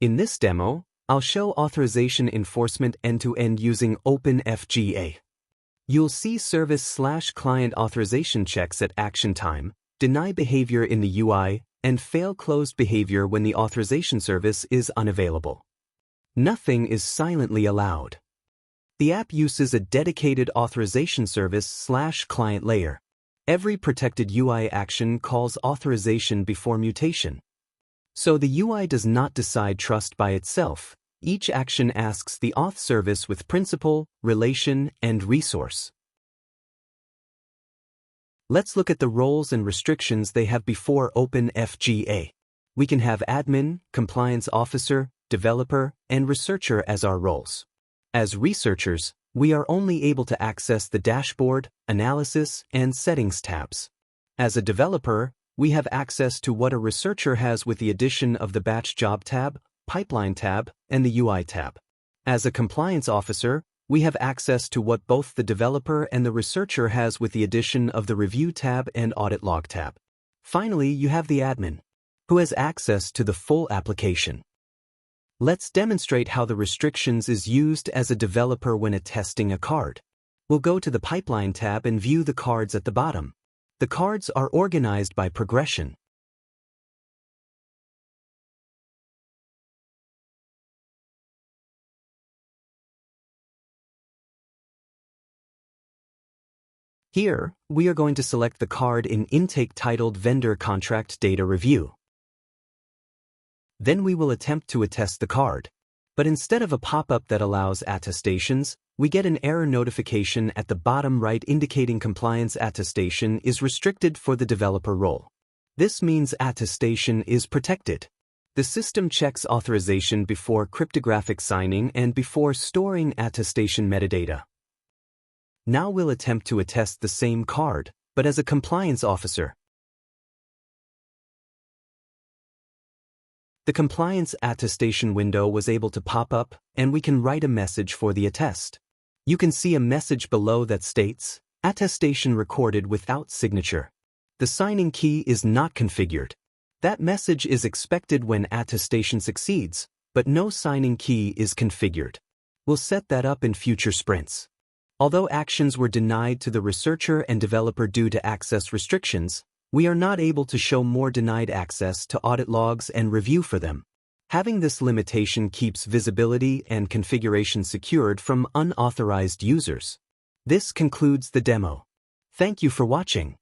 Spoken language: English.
In this demo, I'll show authorization enforcement end-to-end using OpenFGA. You'll see service/client authorization checks at action time, deny behavior in the UI, and fail closed behavior when the authorization service is unavailable. Nothing is silently allowed. The app uses a dedicated authorization service/client layer. Every protected UI action calls authorization before mutation. So the UI does not decide trust by itself. Each action asks the auth service with principal, relation, and resource. Let's look at the roles and restrictions they have before OpenFGA. We can have admin, compliance officer, developer, and researcher as our roles. As researchers, we are only able to access the dashboard, analysis, and settings tabs. As a developer, we have access to what a researcher has with the addition of the batch job tab, pipeline tab, and the UI tab. As a compliance officer, we have access to what both the developer and the researcher has with the addition of the review tab and audit log tab. Finally, you have the admin, who has access to the full application. Let's demonstrate how the restrictions is used as a developer when attesting a card. We'll go to the pipeline tab and view the cards at the bottom. The cards are organized by progression. Here, we are going to select the card in intake titled Vendor Contract Data Review. Then we will attempt to attest the card. But instead of a pop-up that allows attestations, we get an error notification at the bottom right indicating compliance attestation is restricted for the developer role. This means attestation is protected. The system checks authorization before cryptographic signing and before storing attestation metadata. Now we'll attempt to attest the same card, but as a compliance officer. The compliance attestation window was able to pop up, and we can write a message for the attest. You can see a message below that states, attestation recorded without signature. The signing key is not configured. That message is expected when attestation succeeds, but no signing key is configured. We'll set that up in future sprints. Although actions were denied to the researcher and developer due to access restrictions, we are not able to show more denied access to audit logs and review for them. Having this limitation keeps visibility and configuration secured from unauthorized users. This concludes the demo. Thank you for watching.